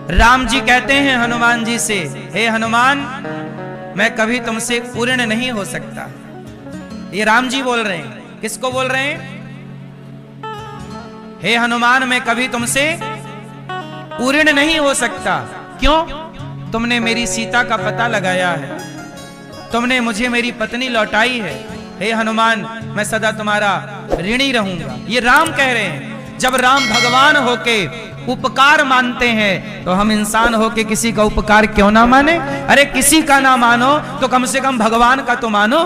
राम जी कहते हैं हनुमान जी से, हे हनुमान, मैं कभी तुमसे पूर्ण नहीं हो सकता। ये राम जी बोल रहे हैं। किसको बोल रहे हैं? हे हनुमान, मैं कभी तुमसे पूर्ण नहीं हो सकता। क्यों? तुमने मेरी सीता का पता लगाया है, तुमने मुझे मेरी पत्नी लौटाई है। हे हनुमान, मैं सदा तुम्हारा ऋणी रहूंगा। ये राम कह रहे हैं। जब राम भगवान होके उपकार मानते हैं तो हम इंसान होके किसी का उपकार क्यों ना माने? अरे किसी का ना मानो तो कम से कम भगवान का तो मानो।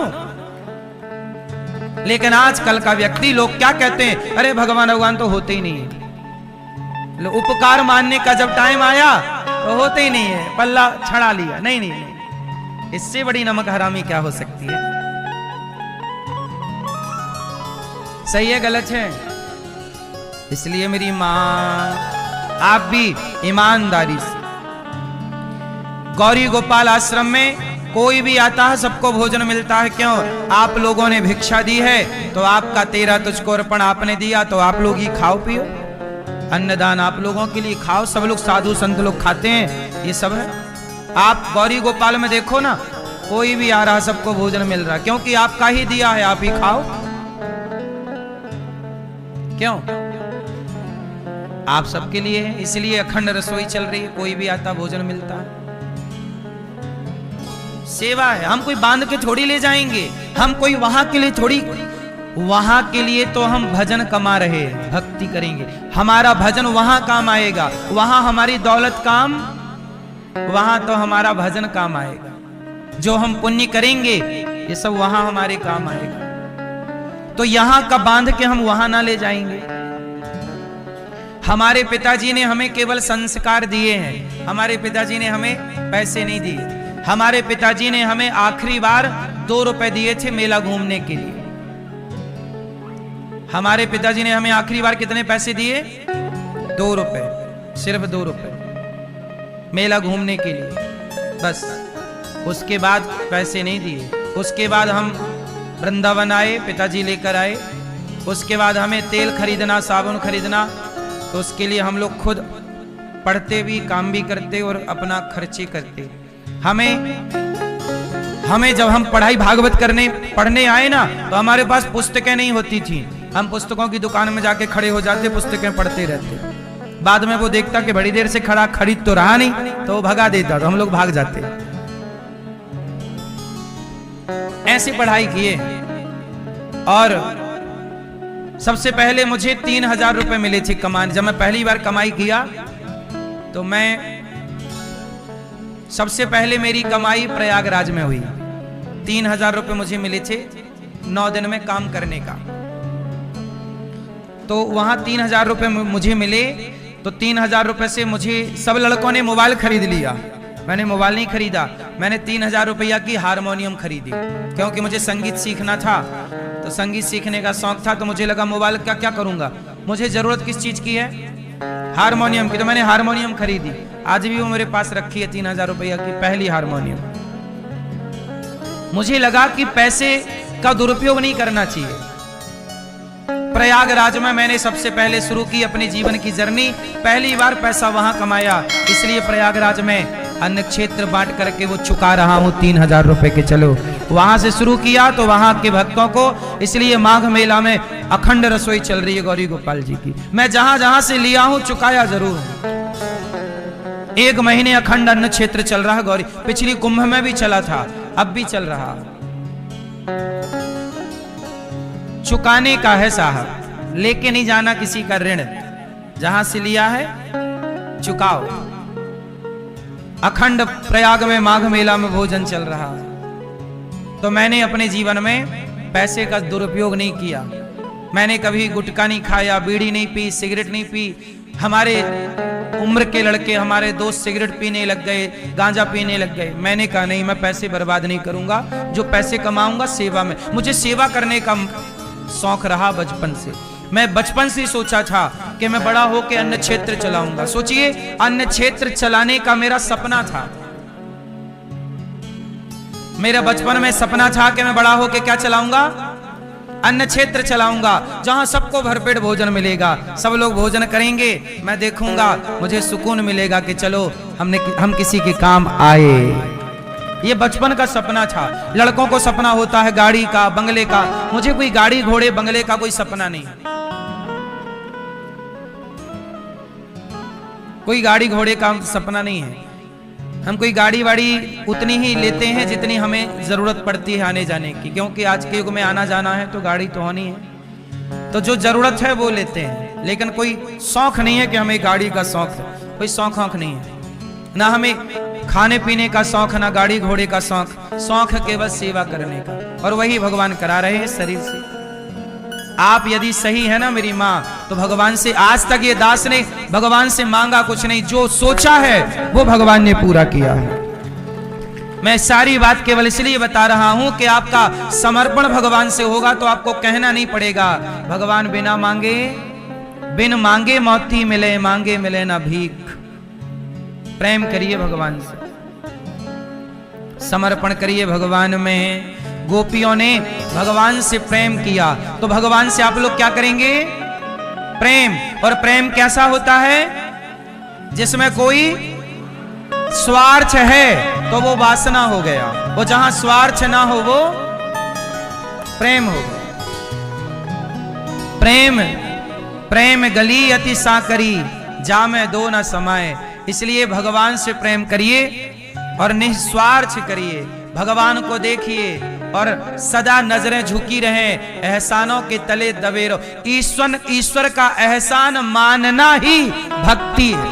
लेकिन आजकल का व्यक्ति लोग क्या कहते हैं? अरे भगवान भगवान तो होते ही नहीं है। उपकार मानने का जब टाइम आया तो होते ही नहीं है, पल्ला छड़ा लिया। नहीं नहीं नहीं, इससे बड़ी नमक हरामी क्या हो सकती है? सही है गलत है? इसलिए मेरी मां, आप भी ईमानदारी से, गौरी गोपाल आश्रम में कोई भी आता है सबको भोजन मिलता है। क्यों? आप लोगों ने भिक्षा दी है तो आपका तेरा तुझको अर्पण आपने दिया तो आप लोग ही खाओ पियो। अन्नदान आप लोगों के लिए, खाओ। सब लोग साधु संत लोग खाते हैं, ये सब है। आप गौरी गोपाल में देखो ना, कोई भी आ रहा सबको भोजन मिल रहा, क्योंकि आपका ही दिया है, आप ही खाओ। क्यों? आप सबके लिए है, इसलिए अखंड रसोई चल रही है। कोई भी आता भोजन मिलता है। सेवा है। हम कोई बांध के थोड़ी ले जाएंगे, हम कोई वहां के लिए थोड़ी, वहां के लिए तो हम भजन कमा रहे हैं, भक्ति करेंगे। हमारा भजन वहां काम आएगा, वहां हमारी दौलत काम, वहां तो हमारा भजन काम आएगा। जो हम पुण्य करेंगे ये सब वहां हमारे काम आएगा। तो यहां का बांध के हम वहां ना ले जाएंगे। हमारे पिताजी ने हमें केवल संस्कार दिए हैं, हमारे पिताजी ने हमें पैसे नहीं दिए। हमारे पिताजी ने हमें आखिरी बार 2 रुपए दिए थे मेला घूमने के लिए। हमारे पिताजी ने हमें आखिरी बार कितने पैसे दिए? 2 रुपए, सिर्फ 2 रुपए मेला घूमने के लिए, बस। उसके बाद पैसे नहीं दिए। उसके बाद हम वृंदावन आए, पिताजी लेकर आए। उसके बाद हमें तेल खरीदना, साबुन खरीदना, तो उसके लिए हम लोग खुद पढ़ते भी, काम भी करते और अपना खर्चे करते। हमें जब हम पढ़ाई भागवत पढ़ने आए ना, तो हमारे पास पुस्तकें नहीं होती थी। हम पुस्तकों की दुकान में जाके खड़े हो जाते, पुस्तकें पढ़ते रहते। बाद में वो देखता कि बड़ी देर से खरीद तो रहा नहीं, तो वो भगा देता, तो हम लोग भाग जाते। ऐसी पढ़ाई किए। और सबसे पहले मुझे 3000 रुपए मिले थे कमाने। जब मैं पहली बार कमाई किया तो मैं, सबसे पहले मेरी कमाई प्रयागराज में हुई। 3000 रुपए मुझे मिले थे 9 दिन में काम करने का। तो वहां 3000 रुपए मुझे मिले। तो 3000 रुपए से मुझे सब लड़कों ने मोबाइल खरीद लिया। मैंने मोबाइल नहीं खरीदा, मैंने 3000 रुपया की हारमोनियम खरीदी, क्योंकि मुझे संगीत सीखना था। तो संगीत सीखने का शौक था, तो मुझे लगा मोबाइल का क्या करूंगा, मुझे जरूरत किस चीज की है? हारमोनियम की। तो मैंने हारमोनियम खरीदी। आज भी वो मेरे पास रखी है, 3000 रुपया की पहली हारमोनियम। मुझे लगा कि पैसे का दुरुपयोग नहीं करना चाहिए। प्रयागराज में मैंने सबसे पहले शुरू की अपने जीवन की जर्नी। पहली बार पैसा वहां कमाया, इसलिए प्रयागराज में अन्न क्षेत्र बांट करके वो चुका रहा हूं 3000 रुपए के। चलो, वहां से शुरू किया तो वहां के भक्तों को, इसलिए माघ मेला में अखंड रसोई चल रही है गौरी गोपाल जी की। मैं जहां जहां से लिया हूं चुकाया जरूर हूं। 1 महीने अखंड अन्न क्षेत्र चल रहा है गौरी। पिछली कुंभ में भी चला था, अब भी चल रहा। चुकाने का है साहब, लेके नहीं जाना किसी का ऋण। जहां से लिया है चुकाओ। अखंड प्रयाग में माघ मेला में भोजन चल रहा। तो मैंने अपने जीवन में पैसे का दुरुपयोग नहीं किया। मैंने कभी गुटखा नहीं खाया, बीड़ी नहीं पी, सिगरेट नहीं पी। हमारे उम्र के लड़के, हमारे दोस्त सिगरेट पीने लग गए, गांजा पीने लग गए। मैंने कहा नहीं, मैं पैसे बर्बाद नहीं करूंगा। जो पैसे कमाऊंगा सेवा में। मुझे सेवा करने का शौक रहा बचपन से। मैं बचपन से सोचा था कि मैं बड़ा होकर अन्न क्षेत्र चलाऊंगा। सोचिए, अन्न क्षेत्र चलाने का मेरा सपना था। मेरा बचपन में सपना था कि मैं बड़ा होकर क्या चलाऊंगा? अन्न क्षेत्र चलाऊंगा जहां सबको भरपेट भोजन मिलेगा, सब लोग भोजन करेंगे, मैं देखूंगा, मुझे सुकून मिलेगा कि चलो हम किसी के काम आए। ये बचपन का सपना था। लड़कों को सपना होता है गाड़ी का, बंगले का। मुझे कोई गाड़ी घोड़े बंगले का कोई सपना नहीं, कोई गाड़ी घोड़े का सपना नहीं है। हम कोई गाड़ी वाड़ी उतनी ही लेते हैं जितनी हमें जरूरत पड़ती है आने जाने की, क्योंकि आज के युग में आना जाना है तो गाड़ी तो होनी है, तो जो जरूरत है वो लेते हैं। लेकिन कोई शौक नहीं है कि हमें गाड़ी का शौक है, कोई शौक नहीं है, ना हमें खाने पीने का शौक, ना गाड़ी घोड़े का शौक। शौक है केवल सेवा करने का, और वही भगवान करा रहे हैं शरीर से। आप यदि सही है ना मेरी माँ, तो भगवान से आज तक ये दास ने भगवान से मांगा कुछ नहीं, जो सोचा है वो भगवान ने पूरा किया है। मैं सारी बात केवल इसलिए बता रहा हूं कि आपका समर्पण भगवान से होगा तो आपको कहना नहीं पड़ेगा। भगवान बिन मांगे मोती मिले, मांगे मिले ना भीख। प्रेम करिए भगवान से, समर्पण करिए भगवान में। गोपियों ने भगवान से प्रेम किया तो भगवान से आप लोग क्या करेंगे? प्रेम। और प्रेम कैसा होता है? जिसमें कोई स्वार्थ है तो वो वासना हो गया, वो जहां स्वार्थ ना हो वो प्रेम हो गया। प्रेम गली अति साकरी, जामे दो न समाये। इसलिए भगवान से प्रेम करिए और निस्वार्थ करिए, भगवान को देखिए और सदा नजरें झुकी रहें, एहसानों के तले दबे रहो। ईश्वर का एहसान मानना ही भक्ति है।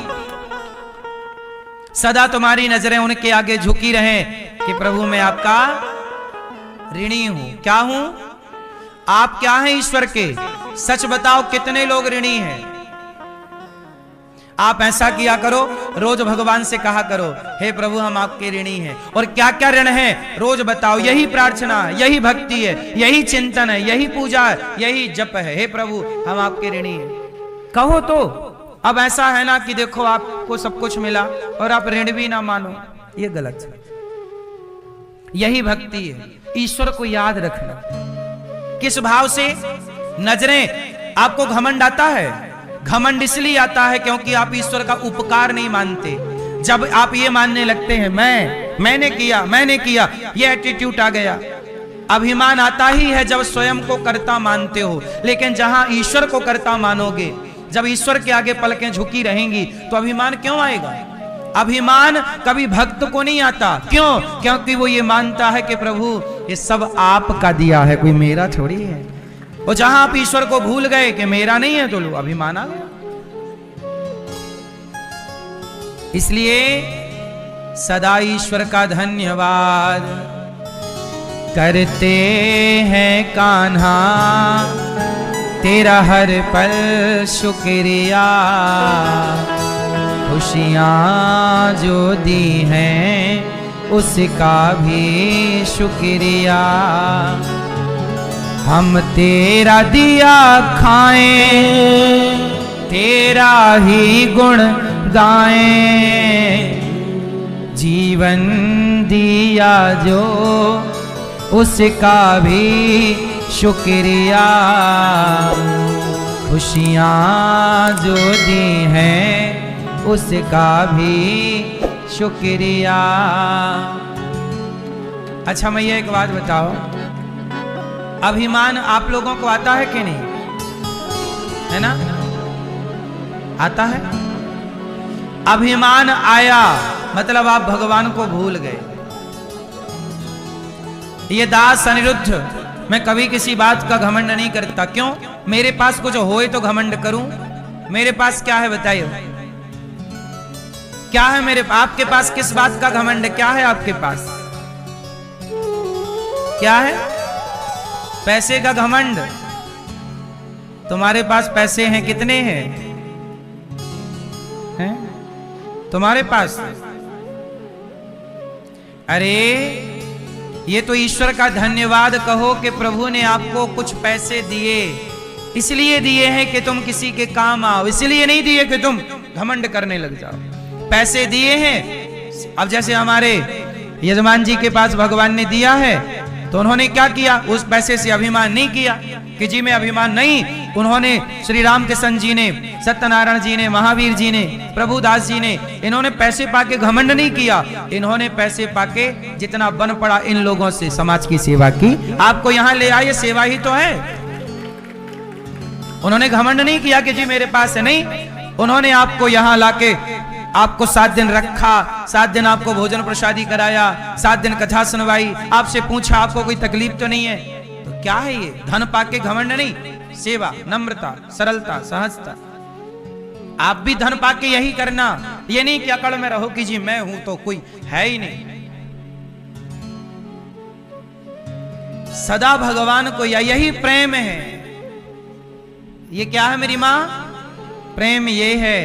सदा तुम्हारी नजरें उनके आगे झुकी रहें कि प्रभु मैं आपका ऋणी हूं। क्या हूं? आप क्या हैं ईश्वर के? सच बताओ कितने लोग ऋणी हैं? आप ऐसा किया करो, रोज भगवान से कहा करो, हे प्रभु हम आपके ऋणी हैं। और क्या क्या ऋण है रोज बताओ। यही प्रार्थना, यही भक्ति है, यही चिंतन है, यही पूजा है, यही जप है। हे प्रभु हम आपके ऋणी हैं, कहो तो। अब ऐसा है ना कि देखो आपको सब कुछ मिला और आप ऋण भी ना मानो, ये गलत है। यही भक्ति है, ईश्वर को याद रखना। किस भाव से? नजरें, आपको घमंड आता है? घमंड इसलिए आता है क्योंकि आप ईश्वर का उपकार नहीं मानते। जब आप ये मानने लगते हैं मैंने किया, ये एटीट्यूड आ गया। अभिमान आता ही है जब स्वयं को कर्ता मानते हो। लेकिन जहां ईश्वर को कर्ता मानोगे, जब ईश्वर के आगे पलकें झुकी रहेंगी, तो अभिमान क्यों आएगा? अभिमान कभी भक्त को नहीं आता। क्यों? क्योंकि वो ये मानता है कि प्रभु ये सब आपका दिया है, कोई मेरा थोड़ी है। और जहां आप ईश्वर को भूल गए कि मेरा नहीं है, तो लो अभिमान आ गया। इसलिए सदा ईश्वर का धन्यवाद करते हैं कान्हा, तेरा हर पल शुक्रिया। खुशियां जो दी हैं उसका भी शुक्रिया। हम तेरा दिया खाएं, तेरा ही गुण गाएं। जीवन दिया जो उसका भी शुक्रिया। खुशियां जो दी हैं उसका भी शुक्रिया। अच्छा मैं ये एक बात बताओ, अभिमान आप लोगों को आता है कि नहीं? है ना? आता है। अभिमान आया मतलब आप भगवान को भूल गए। ये दास अनिरुद्ध, मैं कभी किसी बात का घमंड नहीं करता। क्यों? मेरे पास कुछ होए तो घमंड करूं? मेरे पास क्या है बताइए? क्या है मेरे? आपके पास किस बात का घमंड? क्या है आपके पास? क्या है? पैसे का घमंड। तुम्हारे पास पैसे हैं? कितने हैं? हैं? तुम्हारे पास? अरे ये तो ईश्वर का धन्यवाद कहो कि प्रभु ने आपको कुछ पैसे दिए। इसलिए दिए हैं कि तुम किसी के काम आओ, इसलिए नहीं दिए कि तुम घमंड करने लग जाओ। पैसे दिए हैं। अब जैसे हमारे यजमान जी के पास भगवान ने दिया है तो उन्होंने क्या किया, उस पैसे से अभिमान नहीं किया कि जी मैं अभिमान नहीं। उन्होंने श्री रामकृष्ण जी ने, सत्यनारायण जी ने, महावीर जी ने, प्रभुदास जी ने, इन्होंने पैसे पाके घमंड नहीं किया। इन्होंने पैसे पाके जितना बन पड़ा इन लोगों से समाज की सेवा की। आपको यहां ले आए, सेवा ही तो है। उन्होंने घमंड नहीं किया कि जी मेरे पास है, नहीं। उन्होंने आपको यहां लाके आपको 7 दिन रखा, 7 दिन आपको भोजन प्रसादी कराया, 7 दिन कथा सुनवाई, आपसे पूछा आपको कोई तकलीफ तो नहीं है। तो क्या है ये, धन पाके घमंड नहीं, सेवा, नम्रता, सरलता, सहजता। आप भी धन पाके यही करना, ये नहीं कि अकड़ में रहो कि जी मैं हूं तो कोई है ही नहीं। सदा भगवान को यही प्रेम है। ये क्या है मेरी मां, प्रेम ये है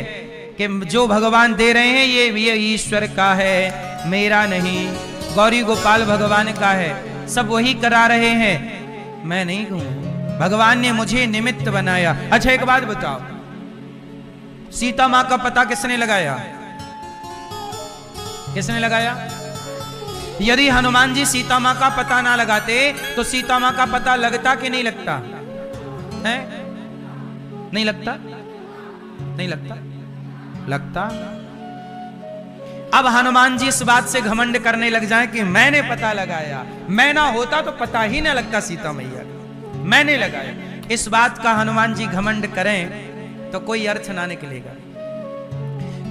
कि जो भगवान दे रहे हैं ये ईश्वर का है, मेरा नहीं। गौरी गोपाल भगवान का है, सब वही करा रहे हैं, मैं नहीं हूं। भगवान ने मुझे निमित्त बनाया। अच्छा एक बात बताओ, सीता मां का पता किसने लगाया, किसने लगाया? यदि हनुमान जी सीता मां का पता ना लगाते तो सीता मां का पता लगता कि नहीं लगता है? नहीं लगता, नहीं लगता, लगता। अब हनुमान जी इस बात से घमंड करने लग जाए कि मैंने पता लगाया, मैं ना होता तो पता ही ना लगता सीता मैया का, मैंने लगाया। इस बात का हनुमान जी घमंड करें तो कोई अर्थ ना निकलेगा,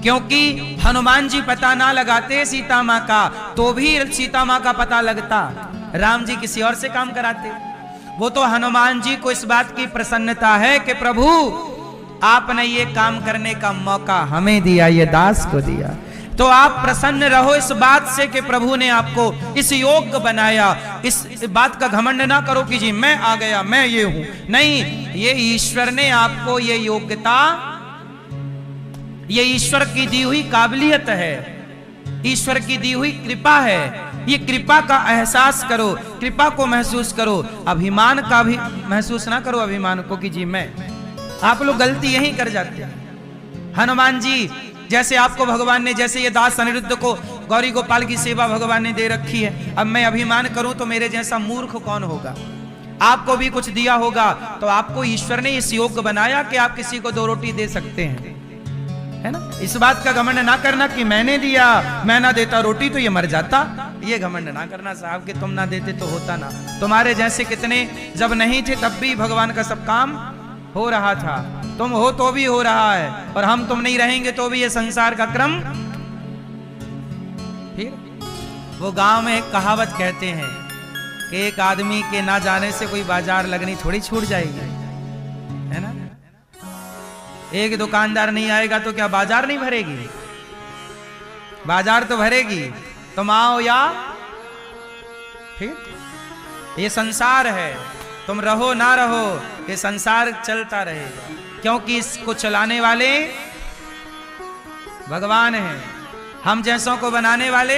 क्योंकि हनुमान जी पता ना लगाते सीता मां का तो भी सीता मां का पता लगता। राम जी किसी और से काम कराते। वो तो हनुमान जी को इस बात की प्रसन्नता है कि प्रभु आपने ये काम करने का मौका हमें दिया, ये दास को दिया, तो आप प्रसन्न रहो इस बात से कि प्रभु ने आपको इस योग्य बनाया। इस बात का घमंड ना करो कि जी मैं आ गया, मैं ये हूं, नहीं। ये ईश्वर ने आपको ये योग्यता, ये ईश्वर की दी हुई काबिलियत है, ईश्वर की दी हुई कृपा है। ये कृपा का एहसास करो, कृपा को महसूस करो, अभिमान का भी महसूस ना करो अभिमान को कि जी मैं। आप लोग गलती यही कर जाते हैं। हनुमान जी जैसे आपको भगवान ने, जैसे ये दास अनिरुद्ध को गौरी गोपाल की सेवा भगवान ने दे रखी है, अब मैं अभिमान करूं तो मेरे जैसा मूर्ख कौन होगा। आपको भी कुछ दिया होगा तो आपको ईश्वर ने इस योग्य बनाया कि आप किसी को 2 रोटी दे सकते हैं, है ना। इस बात का घमंड ना करना कि मैंने दिया, मैं ना देता रोटी तो ये मर जाता। ये घमंड ना करना साहब कि तुम ना देते तो होता ना। तुम्हारे जैसे कितने जब नहीं थे तब भी भगवान का सब काम हो रहा था, तुम हो तो भी हो रहा है, और हम तुम नहीं रहेंगे तो भी ये संसार का क्रम। फिर वो गांव में एक कहावत कहते हैं कि एक आदमी के ना जाने से कोई बाजार लगनी थोड़ी छूट जाएगी, है ना। एक दुकानदार नहीं आएगा तो क्या बाजार नहीं भरेगी? बाजार तो भरेगी, तुम आओ या फिर। ये संसार है, तुम रहो ना रहो ये संसार चलता रहेगा, क्योंकि इसको चलाने वाले भगवान हैं, हम जैसों को बनाने वाले।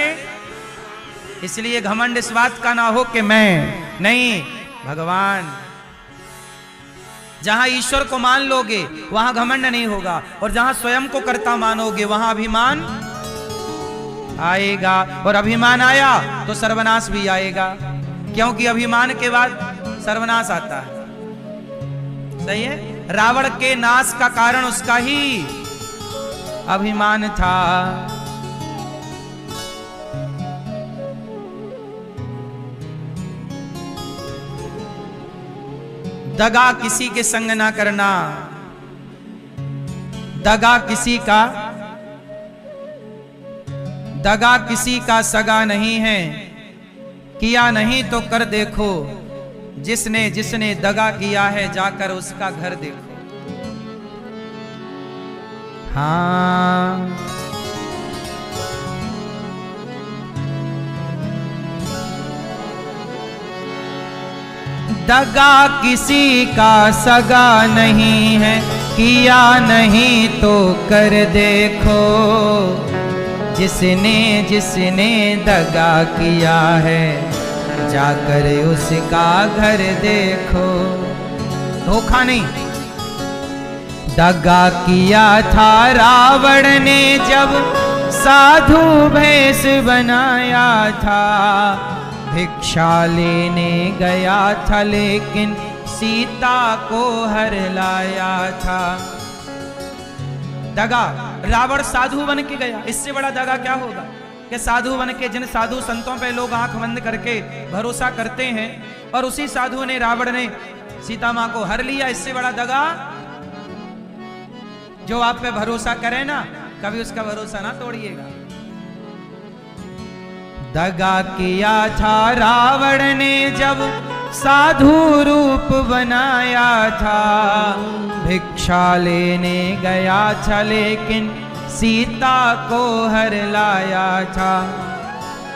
इसलिए घमंड इस बात का ना हो कि मैं नहीं, भगवान। जहां ईश्वर को मान लोगे वहां घमंड नहीं होगा, और जहां स्वयं को कर्ता मानोगे वहां अभिमान आएगा, और अभिमान आया तो सर्वनाश भी आएगा, क्योंकि अभिमान के बाद सर्वनाश आता है। सही है। रावण के नाश का कारण उसका ही अभिमान था। दगा किसी के संग ना करना, दगा किसी का, दगा किसी का सगा नहीं है, किया नहीं तो कर देखो, जिसने जिसने दगा किया है जाकर उसका घर देखो। हाँ, दगा किसी का सगा नहीं है, किया नहीं तो कर देखो, जिसने जिसने दगा किया है जाकर उसका घर देखो। धोखा नहीं। दगा किया था रावण ने जब साधु भेष बनाया था, भिक्षा लेने गया था लेकिन सीता को हर लाया था। दगा, रावण साधु बन के गया, इससे बड़ा दगा क्या होगा कि साधु बन के, जिन साधु संतों पे लोग आंख बंद करके भरोसा करते हैं, और उसी साधु ने, रावण ने सीता मां को हर लिया। इससे बड़ा दगा। जो आप पे भरोसा करे ना, कभी उसका भरोसा ना तोड़िएगा। दगा किया था रावण ने जब साधु रूप बनाया था। भिक्षा लेने गया था लेकिन सीता को हर लाया था।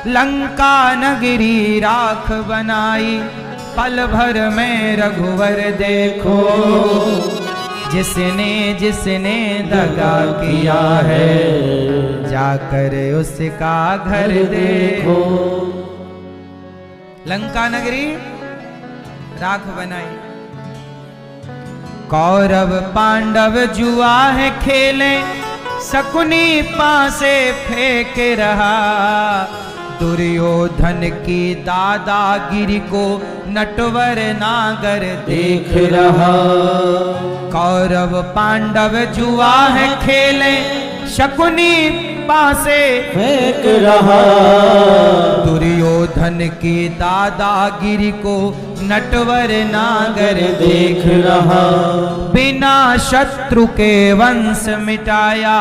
लंका नगरी राख बनाई, पल भर में रघुवर देखो। जिसने जिसने दगा किया है, जाकर उसका घर देखो। लंका नगरी राख बनाई। कौरव पांडव जुआ है खेले, शकुनी पासे फेंक रहा। दुर्योधन की दादागिरी को नटवर नागर देख रहा। कौरव पांडव जुआ है खेले, शकुनी पासे फेंक रहा। दुर्योधन की दादागिरी को नटवर नागर देख रहा। बिना शत्रु के वंश मिटाया,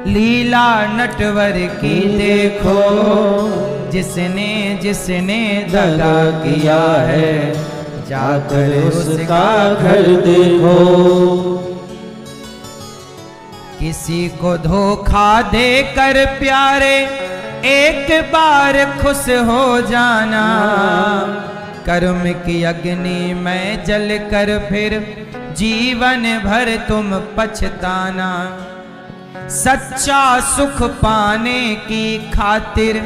लीला नटवर की देखो। जिसने जिसने दगा किया है, जाकर उसका घर देखो। किसी को धोखा देकर प्यारे, एक बार खुश हो जाना। कर्म की अग्नि में जल कर फिर जीवन भर तुम पछताना। सच्चा सुख पाने की खातिर,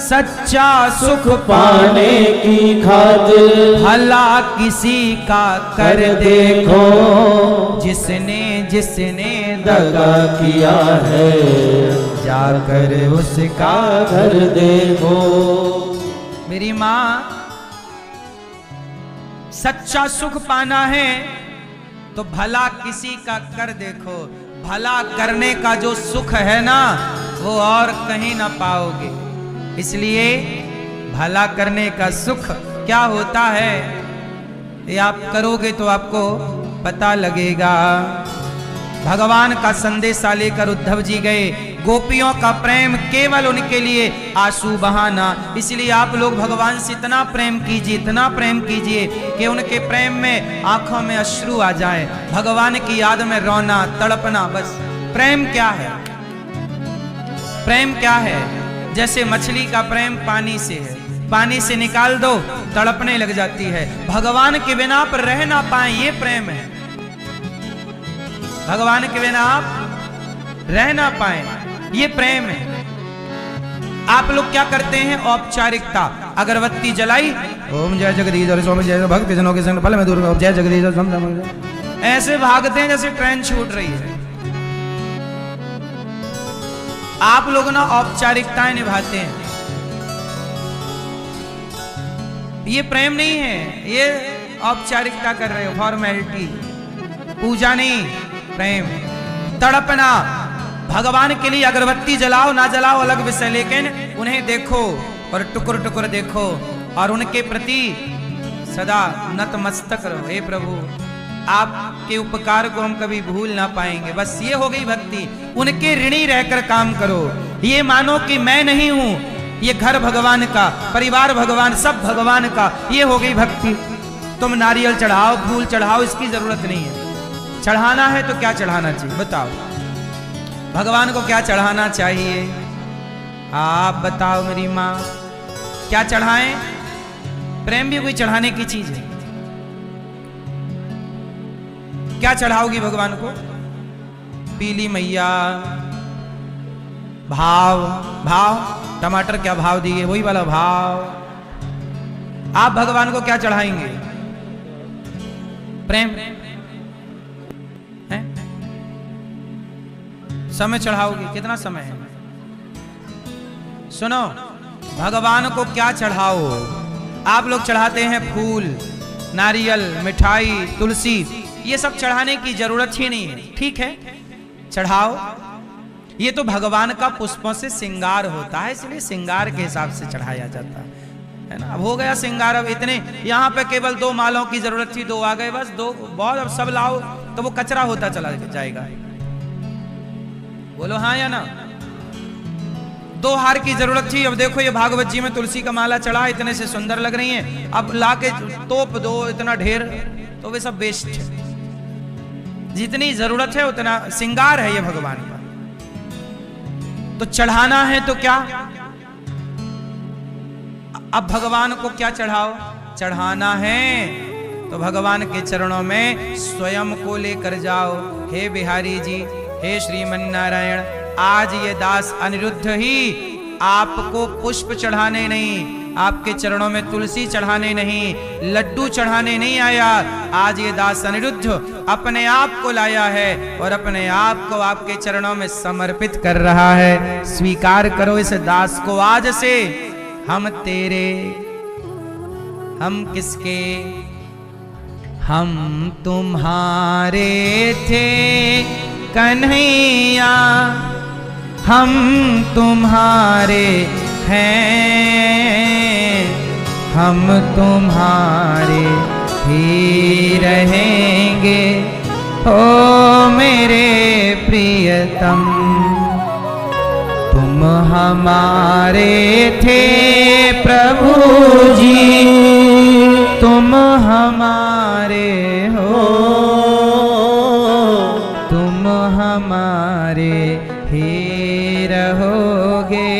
सच्चा सुख पाने की खातिर, भला किसी का कर देखो। जिसने जिसने दगा किया है, जाकर उसका घर देखो। मेरी माँ, सच्चा सुख पाना है तो भला किसी का कर देखो। भला करने का जो सुख है ना, वो और कहीं ना पाओगे। इसलिए भला करने का सुख क्या होता है, ये आप करोगे तो आपको पता लगेगा। भगवान का संदेशा लेकर उद्धव जी गए। गोपियों का प्रेम केवल उनके लिए आंसू बहाना। इसलिए आप लोग भगवान से इतना प्रेम कीजिए, इतना प्रेम कीजिए कि उनके प्रेम में आंखों में अश्रु आ जाए। भगवान की याद में रोना, तड़पना। बस प्रेम क्या है? प्रेम क्या है? जैसे मछली का प्रेम पानी से है, पानी से निकाल दो तड़पने लग जाती है। भगवान के बिना पर रह ना पाए, ये प्रेम है। भगवान के बिना आप रह ना पाए, ये प्रेम है। आप लोग क्या करते हैं? औपचारिकता। अगरबत्ती जलाई, ओम जय जगदीश स्वामी जय भक्त जनों के संग फल में दूर, जय जगदीश। ऐसे भागते हैं जैसे ट्रेन छूट रही है। आप लोग ना औपचारिकताएं निभाते हैं, ये प्रेम नहीं है, ये औपचारिकता कर रहे हो, फॉर्मेलिटी। पूजा नहीं, प्रेम। तड़पना। भगवान के लिए अगरबत्ती जलाओ ना जलाओ अलग विषय, लेकिन उन्हें देखो और टुकुर टुकुर देखो और उनके प्रति सदा नतमस्तक रहो। हे प्रभु, आपके उपकार को हम कभी भूल ना पाएंगे। बस ये हो गई भक्ति। उनके ऋणी रहकर काम करो। ये मानो कि मैं नहीं हूं, ये घर भगवान का, परिवार भगवान, सब भगवान का। ये हो गई भक्ति। तुम नारियल चढ़ाओ, फूल चढ़ाओ, इसकी जरूरत नहीं है। चढ़ाना है तो क्या चढ़ाना चाहिए बताओ? भगवान को क्या चढ़ाना चाहिए? आप बताओ मेरी माँ, क्या चढ़ाएं? प्रेम भी कोई चढ़ाने की चीज है। क्या चढ़ाओगी भगवान को? पीली मैया, भाव। भाव, टमाटर क्या भाव दिए, वही वाला भाव। आप भगवान को क्या चढ़ाएंगे? प्रेम है? समय चढ़ाओगे? कितना समय है? सुनो, भगवान को क्या चढ़ाओ? आप लोग चढ़ाते हैं फूल, नारियल, मिठाई, तुलसी, ये सब चढ़ाने की जरूरत ही नहीं है। ठीक है, चढ़ाओ, ये तो भगवान का पुष्पों से श्रृंगार होता है, इसलिए श्रृंगार के हिसाब से चढ़ाया जाता है ना। अब हो गया श्रृंगार, अब इतने यहाँ पे केवल 2 मालों की जरूरत थी, 2 आ गए, बस 2 बहुत, अब सब लाओ तो वो कचरा होता चला जाएगा। बोलो हाँ या ना? 2 हार की जरूरत थी, अब देखो ये भागवत जी में तुलसी का माला चढ़ा, इतने से सुंदर लग रही हैं, अब लाके तोप दो इतना ढेर, तो वे सब वेस्ट है। जितनी जरूरत है उतना श्रृंगार है ये भगवान का। तो चढ़ाना है तो क्या? अब भगवान को क्या चढ़ाओ? चढ़ाना है तो भगवान के चरणों में स्वयं को लेकर जाओ। हे बिहारी जी, हे श्रीमन्नारायण, आज ये दास अनिरुद्ध ही आपको पुष्प चढ़ाने नहीं, आपके चरणों में तुलसी चढ़ाने नहीं, लड्डू चढ़ाने नहीं आया। आज ये दास अनिरुद्ध अपने आप को लाया है और अपने आप को आपके चरणों में समर्पित कर रहा है। स्वीकार करो इस दास को आज से। हम तेरे, हम किसके? हम तुम्हारे थे कन्हैया, हम तुम्हारे हैं, हम तुम्हारे ही रहेंगे, ओ मेरे प्रियतम। तुम हमारे थे प्रभु जी, तुम हमारे हो, तुम हमारे ही रहोगे,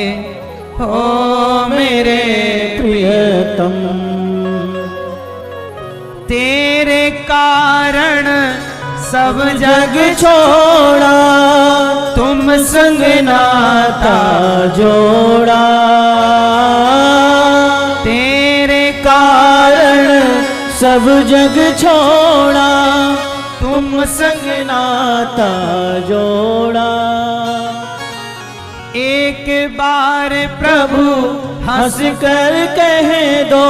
हो मेरे प्रियतम। तेरे कारण सब जग छोड़ा, तुम संग नाता जोड़ा। तेरे कारण सब जग छोड़ा, तुम संग नाता जोड़ा। एक बार प्रभु हंस कर कह दो,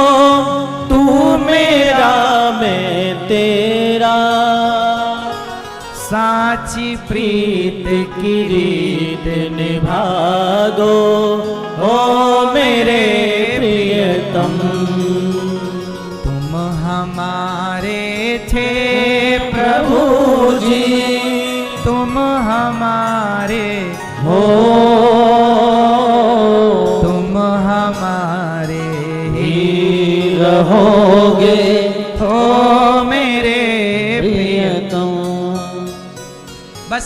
तू मेरा मैं तेरा। साची प्रीत की रीत निभा दो, ओ मेरे प्रियतम। तुम हमारे थे प्रभु जी, तुम हमारे हो, तुम हमारे ही रहोगे, हो मेरे प्रियतम। बस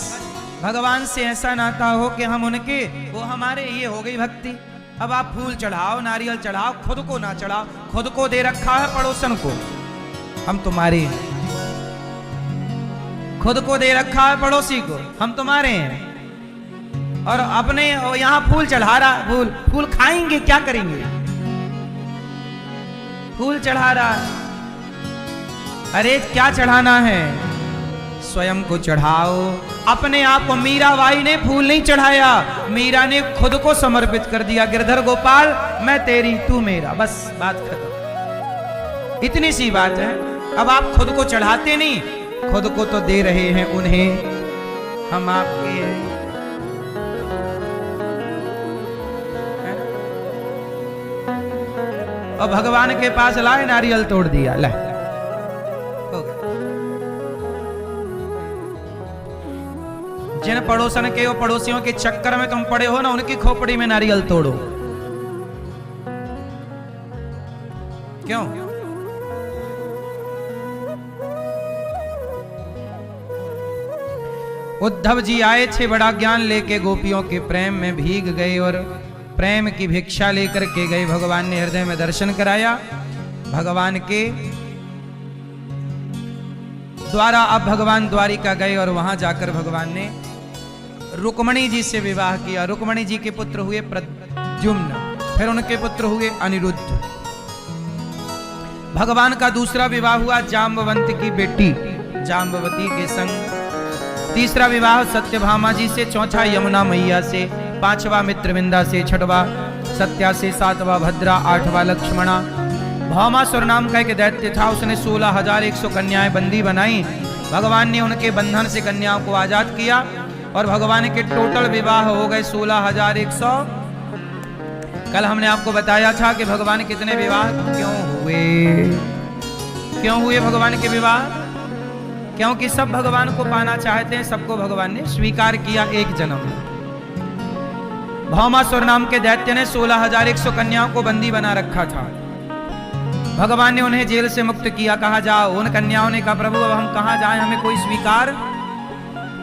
भगवान से ऐसा नाता हो कि हम उनके, वो हमारे, ये हो गई भक्ति। अब आप फूल चढ़ाओ, नारियल चढ़ाओ, खुद को ना चढ़ाओ। खुद को दे रखा है पड़ोसन को, हम तुम्हारे हैं। खुद को दे रखा है पड़ोसी को, हम तुम्हारे हैं। और अपने यहाँ फूल चढ़ा रहा, फूल फूल खाएंगे, क्या करेंगे? फूल चढ़ा रहा, अरे क्या चढ़ाना है? स्वयं को चढ़ाओ अपने आप को। मीराबाई ने फूल नहीं चढ़ाया, मीरा ने खुद को समर्पित कर दिया। गिरधर गोपाल, मैं तेरी तू मेरा, बस बात खत्म। इतनी सी बात है। अब आप खुद को चढ़ाते नहीं, खुद को तो दे रहे हैं उन्हें, हम आपके हैं। और भगवान के पास लाए, नारियल तोड़ दिया, ले हो गया। जिन पड़ोसन के और पड़ोसियों के चक्कर में तुम पड़े हो ना, उनकी खोपड़ी में नारियल तोड़ो। क्यों? उद्धव जी आए थे बड़ा ज्ञान लेके, गोपियों के प्रेम में भीग गए और प्रेम की भिक्षा लेकर के गए। भगवान ने हृदय में दर्शन कराया। भगवान के द्वारा अब भगवान द्वारिका गए और वहां जाकर भगवान ने रुक्मणी जी से विवाह किया। रुक्मणी जी के पुत्र हुए प्रद्युम्न, फिर उनके पुत्र हुए अनिरुद्ध। भगवान का दूसरा विवाह हुआ जाम्बवंत की बेटी जाम्बवती के संग। तीसरा विवाह सत्यभामा जी से, चौथा यमुना मैया से, पांचवा मित्रविंदा से, छठवा सत्या से 7वां भद्रा, 8वां लक्ष्मणा। भौमासुर नाम का एक दैत्य था, उसने 16,100 कन्याएं बंदी बनाई। भगवान ने उनके बंधन से कन्याओं को आजाद किया और भगवान के टोटल विवाह हो गए 16,100। कल हमने आपको बताया था कि भगवान कितने विवाह क्यों हुए भगवान के विवाह? क्योंकि सब भगवान को पाना चाहते हैं, सबको भगवान ने स्वीकार किया एक जन्म में। भौमासुर नाम के दैत्य ने 16,100 कन्याओं को बंदी बना रखा था। भगवान ने उन्हें जेल से मुक्त किया, कहा जाओ। उन कन्याओं ने कहा प्रभु अब हम कहां जाएं, हमें कोई स्वीकार।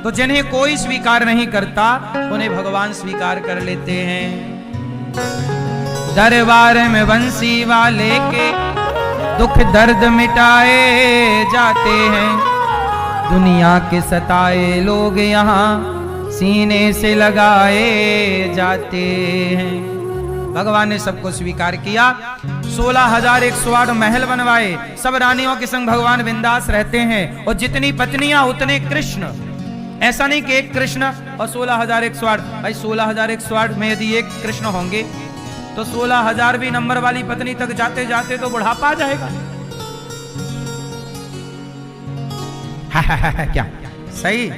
तो जिन्हें कोई स्वीकार नहीं करता उन्हें भगवान स्वीकार कर लेते हैं। दरबार में बंसी वाले के दुख दर्द मिटाए जाते हैं, दुनिया के सताए लोग यहाँ सीने से लगाए जाते हैं। भगवान ने सबको स्वीकार किया। 16,108 महल बनवाए, सब रानियों के संग भगवान बिंदास रहते हैं और जितनी पत्नियां उतने कृष्ण। ऐसा नहीं कि एक कृष्ण और 16,108। भाई 16,108 में यदि एक कृष्ण होंगे तो 16,000 भी नंबर वाली पत्नी तक जाते जाते तो बुढ़ापा आ जाएगा। क्या सही?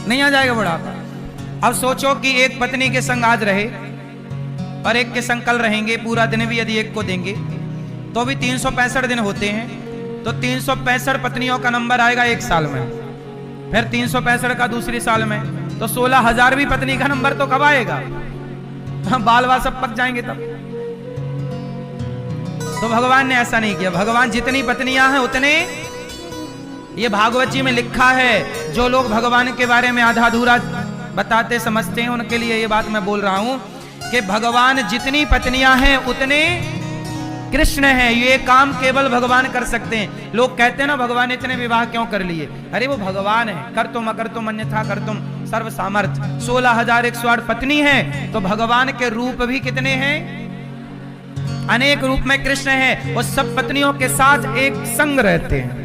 नहीं आ जाएगा बुढ़ापा। अब सोचो कि एक पत्नी के संग आज रहे और एक के संग कल रहेंगे, पूरा दिन भी यदि एक को देंगे तो भी 365 दिन होते हैं। तो 365 पत्नियों का नंबर आएगा एक साल में, फिर 365 का दूसरी साल में, तो 16,000वीं पत्नी का नंबर तो कब आएगा? बाल बाल सब पक जाएंगे तब। तो भगवान ने ऐसा नहीं किया। भगवान जितनी पत्नियां हैं उतने, ये भागवत जी में लिखा है। जो लोग भगवान के बारे में आधा अधूरा बताते समझते हैं उनके लिए ये बात मैं बोल रहा हूं कि भगवान जितनी पत्नियां हैं उतने कृष्ण हैं। ये काम केवल भगवान कर सकते हैं। लोग कहते हैं ना भगवान ने इतने विवाह क्यों कर लिए? अरे वो भगवान है, कर तुम अकर तुम अन्यथा कर तुम सर्व सामर्थ। 16,108 पत्नी है तो भगवान के रूप भी कितने हैं? अनेक रूप में कृष्ण है। वो सब पत्नियों के साथ एक संग रहते हैं।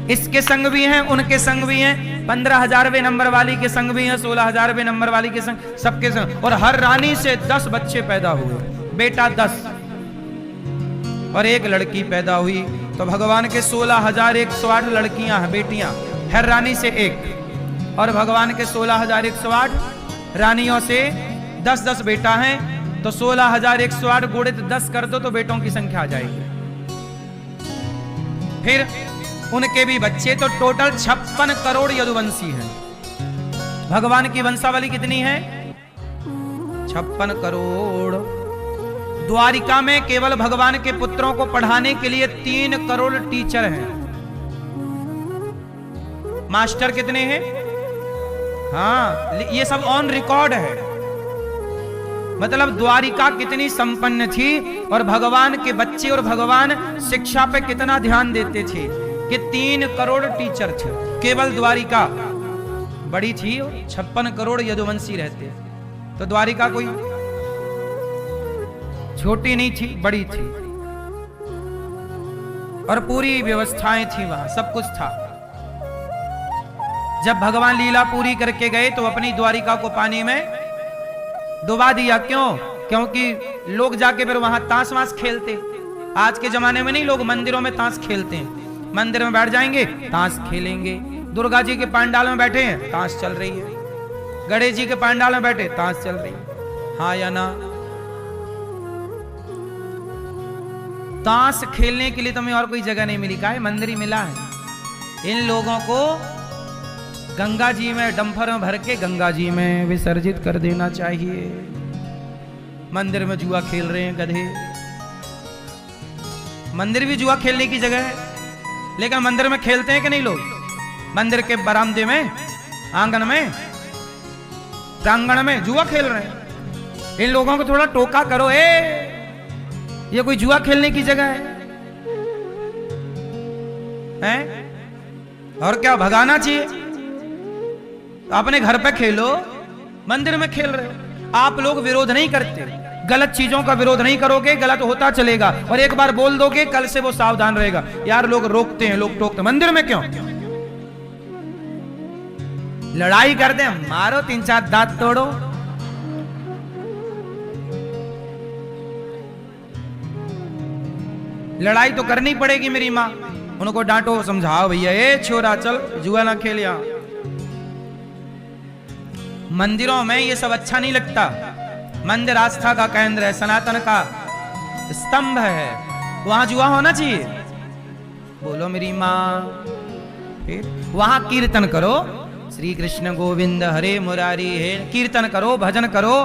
इसके संग भी हैं, उनके संग भी हैं, 15,000वें नंबर वाली के संग भी हैं, 16,000वें नंबर वाली के संग, सबके संग। और हर रानी से 10 बच्चे पैदा हुए, बेटा 10 और एक लड़की पैदा हुई। तो भगवान के 16,108 लड़कियां हैं, बेटियां, हर रानी से एक। और भगवान के 16,108 रानियों से 10-10 बेटा हैं। तो 16,108 गुणित 10 कर दो तो बेटों की संख्या आ जाएगी। फिर उनके भी बच्चे, तो टोटल 56 करोड़ यदुवंशी हैं। भगवान की वंशावली कितनी है? 56 करोड़। द्वारिका में केवल भगवान के पुत्रों को पढ़ाने के लिए 3 करोड़ टीचर हैं। मास्टर कितने हैं? हाँ, ये सब ऑन रिकॉर्ड है। मतलब द्वारिका कितनी संपन्न थी और भगवान के बच्चे और भगवान शिक्षा पे कितना ध्यान देते थे कि 3 करोड़ टीचर थे। केवल द्वारिका बड़ी थी और 56 करोड़ यदुवंशी रहते। तो द्वारिका कोई छोटी नहीं थी, बड़ी थी और पूरी व्यवस्थाएं थी, वहां सब कुछ था। जब भगवान लीला पूरी करके गए तो अपनी द्वारिका को पानी में डुबा दिया। क्यों? क्योंकि लोग जाके फिर वहां ताश वाश खेलते। आज के जमाने में नहीं, लोग मंदिरों में ताश खेलते हैं। मंदिर में बैठ जाएंगे, ताश खेलेंगे। दुर्गा जी के पंडाल में बैठे हैं, ताश चल रही है। गणेश जी के पंडाल में बैठे, ताश चल रही है। हाँ या ना? ताश खेलने के लिए तुम्हें और कोई जगह नहीं मिली, का है मंदिर ही मिला है। इन लोगों को गंगा जी में डंफर में भर के गंगा जी में विसर्जित कर देना चाहिए। मंदिर में जुआ खेल रहे हैं गधे। मंदिर भी जुआ खेलने की जगह है, लेकिन मंदिर में खेलते हैं कि नहीं लोग? मंदिर के बरामदे में, आंगन में, प्रांगण में जुआ खेल रहे हैं। इन लोगों को थोड़ा टोका करो, ये कोई जुआ खेलने की जगह है? और क्या भगाना चाहिए? अपने घर पे खेलो, मंदिर में खेल रहे हो। आप लोग विरोध नहीं करते, गलत चीजों का विरोध नहीं करोगे, गलत होता चलेगा। और एक बार बोल दोगे, कल से वो सावधान रहेगा। यार लोग रोकते हैं, लोग टोकते, मंदिर में क्यों? लड़ाई कर दे, मारो 3-4 दांत तोड़ो। लड़ाई तो करनी पड़ेगी मेरी माँ। उनको डांटो, समझाओ, भैया ए छोरा चल जुआ ना खेल। यहां मंदिरों में ये सब अच्छा नहीं लगता। मंदिर आस्था का केंद्र है, सनातन का स्तंभ है, वहां जुआ होना चाहिए। बोलो मेरी माँ। फिर वहां कीर्तन करो, श्री कृष्ण गोविंद हरे मुरारी है, कीर्तन करो, भजन करो,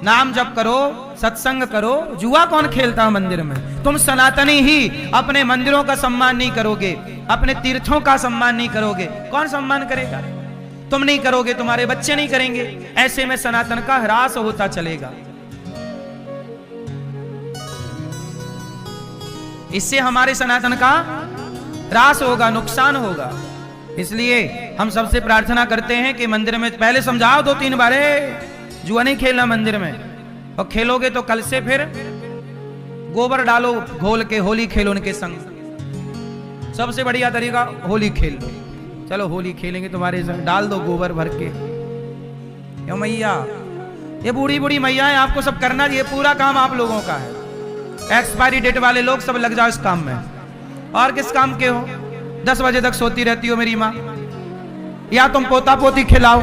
नाम जप करो, सत्संग करो। जुआ कौन खेलता है मंदिर में? तुम सनातनी ही अपने मंदिरों का सम्मान नहीं करोगे, अपने तीर्थों का सम्मान नहीं करोगे, कौन सम्मान करेगा? तुम नहीं करोगे, तुम्हारे बच्चे नहीं करेंगे। ऐसे में सनातन का ह्रास होता चलेगा। इससे हमारे सनातन का ह्रास होगा, नुकसान होगा। इसलिए हम सबसे प्रार्थना करते हैं कि मंदिर में पहले समझाओ 2-3 बार, जुआ नहीं खेलना मंदिर में। और खेलोगे तो कल से फिर गोबर डालो घोल के, होली खेलो उनके संग। सबसे बढ़िया तरीका होली खेल लो। चलो होली खेलेंगे तुम्हारे संग, डाल दो गोबर भर के। क्यों मैया, ये बूढ़ी बूढ़ी मैया है, आपको सब करना, ये पूरा काम आप लोगों का है। एक्सपायरी डेट वाले लोग सब लग जाओ इस काम में। और किस काम के हो? 10 बजे तक सोती रहती हो मेरी माँ। या तुम पोता पोती खिलाओ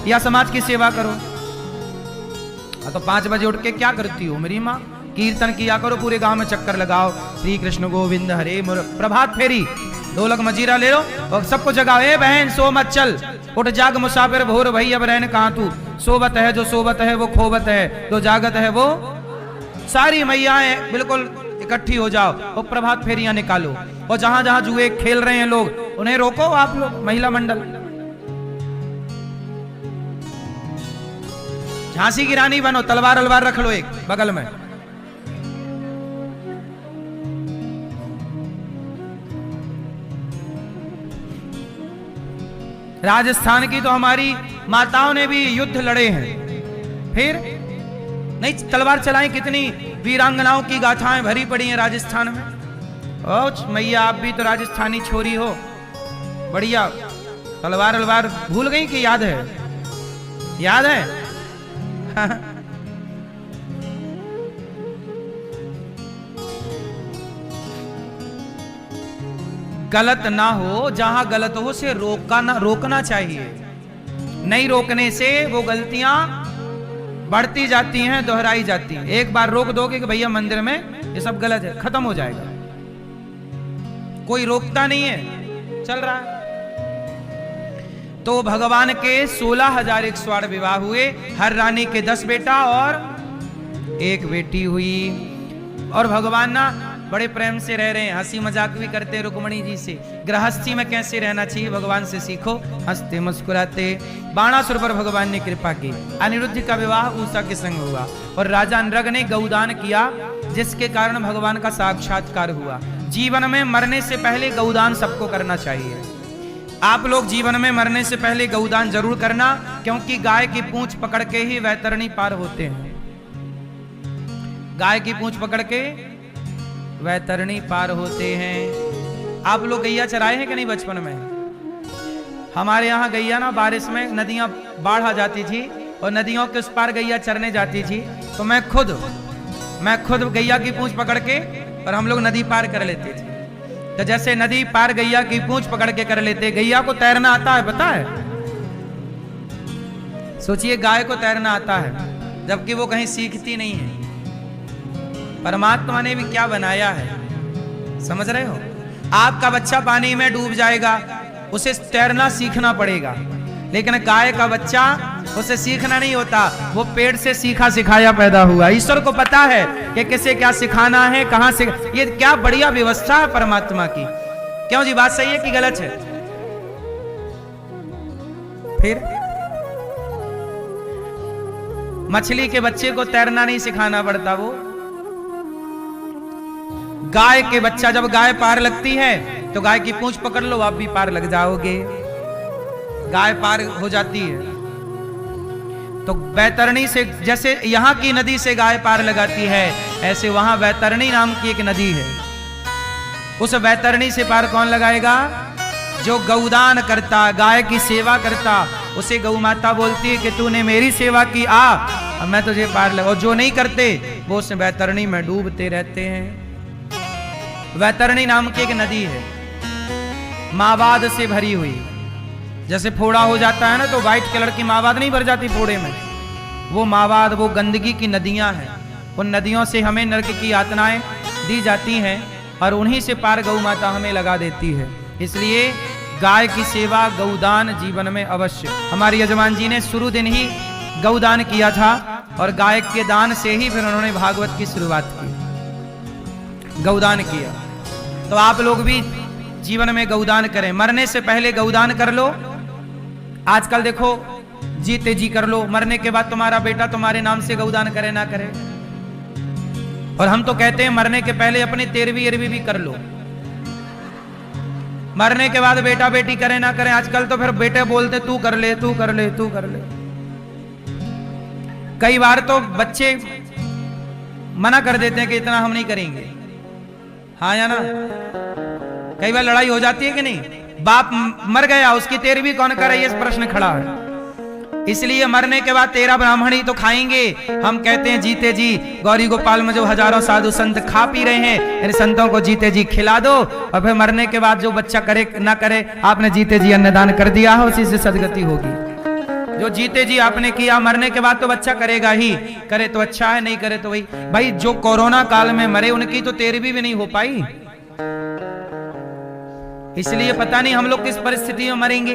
या समाज की सेवा करो। तो 5 बजे उठ के क्या करती हो मेरी माँ? कीर्तन किया करो, पूरे गांव में चक्कर लगाओ, श्री कृष्ण गोविंद हरे मुर, प्रभात फेरी, ढोलक मजीरा ले लो और सबको जगाओ। ए बहन सो मत, चल उठ जाग मुसाफिर भोर भई अब रहन कहां तू। सोबत है जो सोबत है वो खोबत है, जो जागत है वो। सारी मैयाएं बिल्कुल इकट्ठी हो जाओ और प्रभात फेरियां निकालो। और जहां जहां जुए खेल रहे हैं लोग, उन्हें रोको आप लोग, महिला मंडल। झांसी की रानी बनो, तलवार अलवार रख लो एक बगल में। राजस्थान की तो हमारी माताओं ने भी युद्ध लड़े हैं। फिर नहीं तलवार चलाएं, कितनी वीरांगनाओं की गाथाएं भरी पड़ी हैं राजस्थान में। ओ मैया, आप भी तो राजस्थानी छोरी हो, बढ़िया। तलवार अलवार भूल गई कि याद है? याद है? गलत ना हो, जहां गलत हो उसे रोकना चाहिए। नहीं रोकने से वो गलतियां बढ़ती जाती हैं, दोहराई जाती हैं। एक बार रोक दोगे कि भैया मंदिर में ये सब गलत है, खत्म हो जाएगा। कोई रोकता नहीं है, चल रहा है। तो भगवान के 16,108 विवाह हुए। हर रानी के 10 बेटा और 1 बेटी हुई। और भगवान ना बड़े प्रेम से रह रहे हैं, हंसी मजाक भी करते हैं रुक्मणी जी से। गृहस्थी में कैसे रहना चाहिए भगवान से सीखो, हंसते मुस्कुराते। बाणासुर पर भगवान ने कृपा की। अनिरुद्ध का विवाह उषा के संग हुआ और राजा नृग ने गौदान किया, जिसके कारण भगवान का साक्षात्कार हुआ। जीवन में मरने से पहले गौदान सबको करना चाहिए। आप लोग जीवन में मरने से पहले गौदान जरूर करना, क्योंकि गाय की पूंछ पकड़ के ही वैतरणी पार होते हैं। गाय की पूंछ पकड़ के वैतरणी पार होते हैं। आप लोग गैया चराए हैं कि नहीं बचपन में? हमारे यहाँ गैया ना बारिश में नदियां बाढ़ आ जाती थी और नदियों के उस पार गैया चरने जाती थी। तो मैं खुद गैया की पूंछ पकड़ के और हम लोग नदी पार कर लेते थे। तो जैसे नदी पार गैया की पूंछ पकड़ के कर लेते। गैया को तैरना आता है, पता है? सोचिए, गाय को तैरना आता है जबकि वो कहीं सीखती नहीं है। परमात्मा ने भी क्या बनाया है, समझ रहे हो? आपका बच्चा पानी में डूब जाएगा, उसे तैरना सीखना पड़ेगा। लेकिन गाय का बच्चा, उसे सीखना नहीं होता, वो पेड़ से सीखा सिखाया पैदा हुआ। ईश्वर को पता है कि किसे क्या सिखाना है, कहां से। ये क्या बढ़िया व्यवस्था है परमात्मा की। क्यों जी, बात सही है कि गलत है? फिर मछली के बच्चे को तैरना नहीं सिखाना पड़ता, वो गाय के बच्चा, जब गाय पार लगती है तो गाय की पूंछ पकड़ लो, आप भी पार लग जाओगे। गाय पार हो जाती है तो वैतरणी से, जैसे यहां की नदी से गाय पार लगाती है, ऐसे वहां वैतरणी नाम की एक नदी है। उस वैतरणी से पार कौन लगाएगा? जो गौदान करता, गाय की सेवा करता, उसे गौ माता बोलती है कि तूने मेरी सेवा की, आ अब मैं तुझे पार लगा। और जो नहीं करते वो उस वैतरणी में डूबते रहते हैं। वैतरणी नाम की एक नदी है, मावाद से भरी हुई। जैसे फोड़ा हो जाता है ना तो व्हाइट कलर की मावाद नहीं भर जाती फोड़े में, वो मावाद, वो गंदगी की नदियां हैं। उन नदियों से हमें नरक की यातनाएं दी जाती हैं और उन्हीं से पार गौ माता हमें लगा देती है। इसलिए गाय की सेवा, गौदान जीवन में अवश्य। हमारे यजमान जी ने शुरू दिन ही गौदान किया था और गाय के दान से ही फिर उन्होंने भागवत की शुरुआत की, गौदान किया। तो आप लोग भी जीवन में गौदान करें, मरने से पहले गौदान कर लो। आजकल देखो जीते जी कर लो, मरने के बाद तुम्हारा बेटा तुम्हारे नाम से गौदान करे ना करे। और हम तो कहते हैं मरने के पहले अपनी 13वीं 11वीं भी कर लो, मरने के बाद बेटा बेटी करे ना करे। आजकल तो फिर बेटे बोलते तू कर ले, तू कर ले, तू कर ले। कई बार तो बच्चे मना कर देते हैं कि इतना हम नहीं करेंगे, हाँ या ना। कई बार लड़ाई हो जाती है कि नहीं, बाप मर गया उसकी 13वीं कौन करे, ये प्रश्न खड़ा है। इसलिए मरने के बाद 13 ब्राह्मण ही तो खाएंगे। हम कहते हैं जीते जी गौरी गोपाल में जो हजारों साधु संत खा पी रहे हैं, इन संतों को जीते जी खिला दो और फिर मरने के बाद जो बच्चा करे ना करे, आपने जीते जी अन्नदान कर दिया है, उसी से सदगति होगी। जो जीते जी आपने किया, मरने के बाद तो बच्चा करेगा ही, करे तो अच्छा है, नहीं करे तो वही। भाई जो कोरोना काल में मरे उनकी तो 13वीं भी नहीं हो पाई। इसलिए पता नहीं हम लोग किस परिस्थिति में मरेंगे,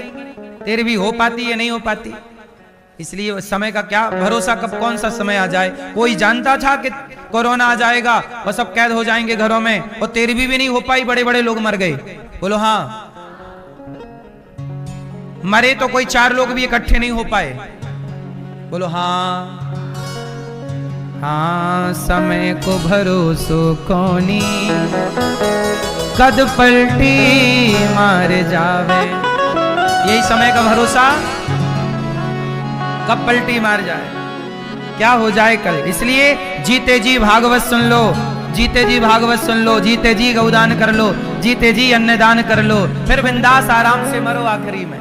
13वीं हो पाती है नहीं हो पाती। इसलिए समय का क्या भरोसा, कब कौन सा समय आ जाए। कोई जानता था कि कोरोना आ जाएगा और सब कैद हो जाएंगे घरों में, और 13वीं भी नहीं हो पाई, बड़े बड़े लोग मर गए। बोलो हाँ, मरे तो कोई 4 लोग भी इकट्ठे नहीं हो पाए। बोलो हाँ। हाँ समय को भरोसो कोनी, कद पलटी मार जावे। यही समय का भरोसा, कब पलटी मार जाए, क्या हो जाए कल। इसलिए जीते जी भागवत सुन लो, जीते जी भागवत सुन लो, जीते जी गौदान कर लो, जीते जी अन्नदान कर लो, फिर बिंदास आराम से मरो आखिरी में।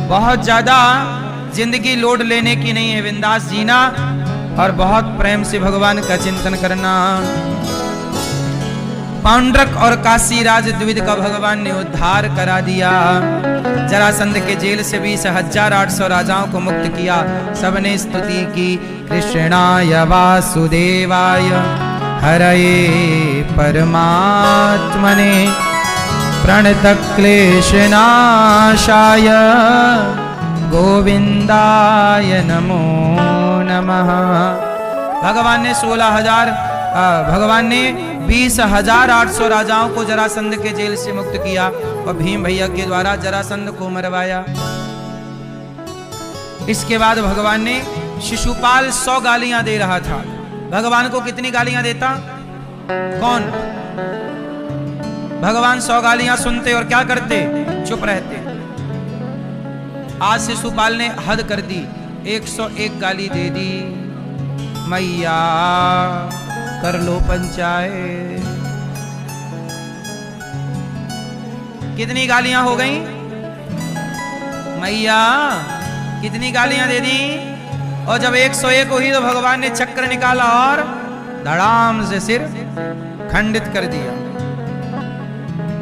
बहुत ज्यादा जिंदगी लोड लेने की नहीं है, बिंदास जीना और बहुत प्रेम से भगवान का चिंतन करना। पांडुरक और काशीराज द्विविद का भगवान ने उद्धार करा दिया। जरासंध के जेल से 20,800 राजाओं को मुक्त किया। सबने स्तुति की, कृष्णाय वासुदेवाय हरये परमात्मने प्रणतक्लेशनाशाय गोविंदाय नमो नमः। भगवान ने 20,800 राजाओं को जरासंध के जेल से मुक्त किया और भीम भैया के द्वारा जरासंध को मरवाया। इसके बाद भगवान ने शिशुपाल 100 गालियां दे रहा था। भगवान को कितनी गालियां देता कौन? भगवान 100 गालियां सुनते और क्या करते? चुप रहते। आज शिशुपाल ने हद कर दी, 101 गाली दे दी। मैया कर लो पंचायत। कितनी गालियां हो गई? मैया कितनी गालियां दे दी। और जब 101 हुई तो भगवान ने चक्र निकाला और धड़ाम से सिर खंडित कर दिया।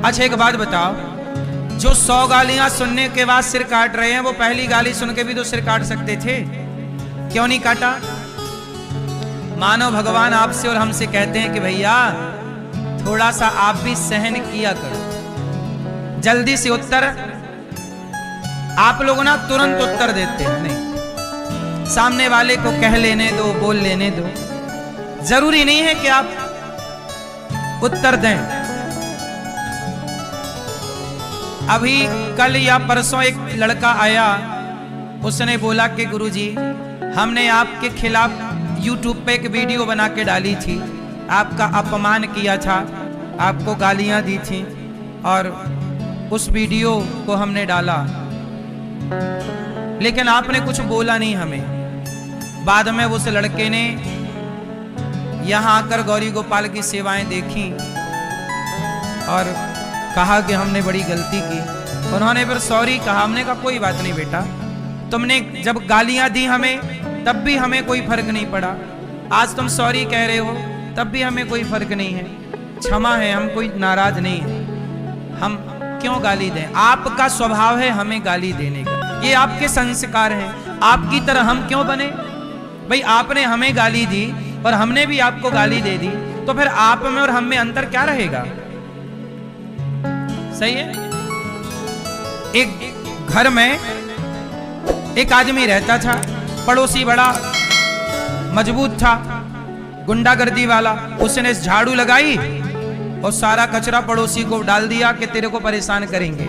अच्छा एक बात बताओ, जो 100 गालियां सुनने के बाद सिर काट रहे हैं, वो पहली गाली सुन के भी तो सिर काट सकते थे, क्यों नहीं काटा? मानो भगवान आपसे और हमसे कहते हैं कि भैया थोड़ा सा आप भी सहन किया करो। जल्दी से उत्तर आप लोग ना तुरंत उत्तर देते हैं, नहीं, सामने वाले को कह लेने दो, बोल लेने दो। जरूरी नहीं है कि आप उत्तर दें। अभी कल या परसों एक लड़का आया, उसने बोला कि गुरुजी हमने आपके खिलाफ YouTube पे एक वीडियो बना के डाली थी, आपका अपमान किया था, आपको गालियां दी थी और उस वीडियो को हमने डाला, लेकिन आपने कुछ बोला नहीं हमें। बाद में उस लड़के ने यहाँ आकर गौरी गोपाल की सेवाएं देखी और कहा कि हमने बड़ी गलती की। उन्होंने फिर सॉरी कहा। हमने कहा कोई बात नहीं बेटा, तुमने जब गालियां दी हमें तब भी हमें कोई फर्क नहीं पड़ा, आज तुम सॉरी कह रहे हो तब भी हमें कोई फर्क नहीं है, क्षमा है, हम कोई नाराज नहीं है, हम क्यों गाली दें? आपका स्वभाव है हमें गाली देने का, ये आपके संस्कार हैं, आपकी तरह हम क्यों बने? भाई आपने हमें गाली दी और हमने भी आपको गाली दे दी, तो फिर आप में और हम में अंतर क्या रहेगा? सही है। एक घर में एक आदमी रहता था, पड़ोसी बड़ा मजबूत था, गुंडागर्दी वाला। उसने झाड़ू लगाई और सारा कचरा पड़ोसी को डाल दिया कि तेरे को परेशान करेंगे।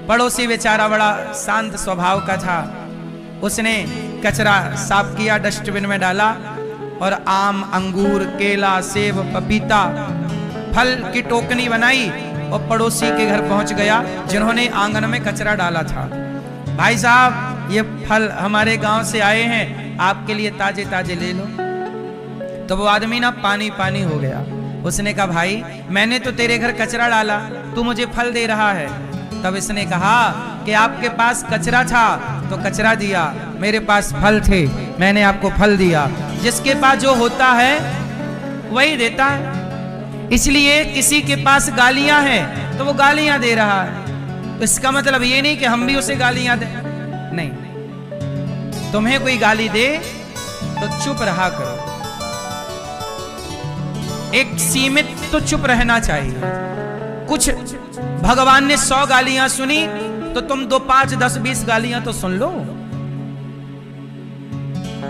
पड़ोसी बेचारा बड़ा शांत स्वभाव का था, उसने कचरा साफ किया, डस्टबिन में डाला और आम, अंगूर, केला, सेब, पपीता, फल की टोकनी बनाई और पड़ोसी के घर पहुंच गया जिन्होंने आंगन में कचरा डाला था। भाई साहब ये फल हमारे गांव से आए हैं, आपके लिए ताजे ताजे ले लो। तो वो आदमी ना पानी पानी हो गया। उसने कहा भाई मैंने तो तेरे घर कचरा डाला, तू मुझे फल दे रहा है। तब इसने कहा कि आपके पास कचरा था तो कचरा दिया, मेरे पास फल थे मैंने आपको फल दिया। जिसके पास जो होता है वही देता है। इसलिए किसी के पास गालियां हैं तो वो गालियां दे रहा है, तो इसका मतलब ये नहीं कि हम भी उसे गालियां दें, नहीं। तुम्हें कोई गाली दे तो चुप रहा करो, एक सीमित तो चुप रहना चाहिए। कुछ भगवान ने 100 गालियां सुनी तो तुम 2, 5, 10, 20 गालियां तो सुन लो,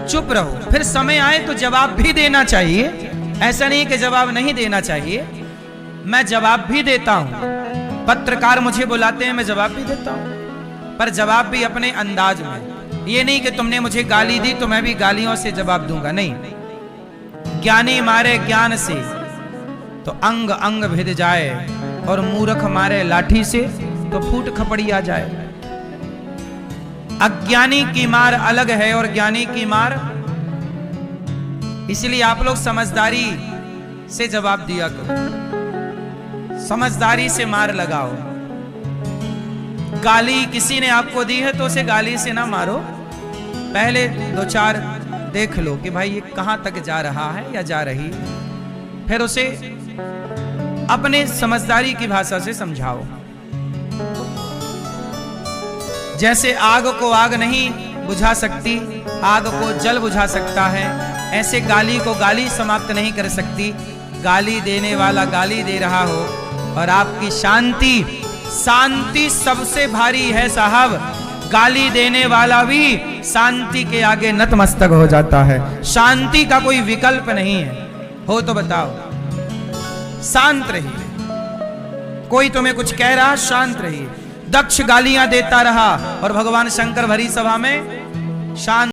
चुप रहो। फिर समय आए तो जवाब भी देना चाहिए, ऐसा नहीं कि जवाब नहीं देना चाहिए। मैं जवाब भी देता हूं, पत्रकार मुझे बुलाते हैं मैं जवाब भी देता हूं, पर जवाब भी अपने अंदाज में। ये नहीं कि तुमने मुझे गाली दी तो मैं भी गालियों से जवाब दूंगा, नहीं। ज्ञानी मारे ज्ञान से तो अंग अंग भिद जाए और मूर्ख मारे लाठी से तो फूट खपड़ी आ जाए। अज्ञानी की मार अलग है और ज्ञानी की मार, इसलिए आप लोग समझदारी से जवाब दिया करो, समझदारी से मार लगाओ। गाली किसी ने आपको दी है तो उसे गाली से ना मारो, पहले 2-4 देख लो कि भाई ये कहां तक जा रहा है या जा रही, फिर उसे अपने समझदारी की भाषा से समझाओ। जैसे आग को आग नहीं बुझा सकती, आग को जल बुझा सकता है, ऐसे गाली को गाली समाप्त नहीं कर सकती। गाली देने वाला गाली दे रहा हो और आपकी शांति, शांति सबसे भारी है साहब। गाली देने वाला भी शांति के आगे नतमस्तक हो जाता है। शांति का कोई विकल्प नहीं है, हो तो बताओ। शांत रहिए, कोई तुम्हें कुछ कह रहा शांत रहिए। दक्ष गालियां देता रहा और भगवान शंकर भरी सभा में शांत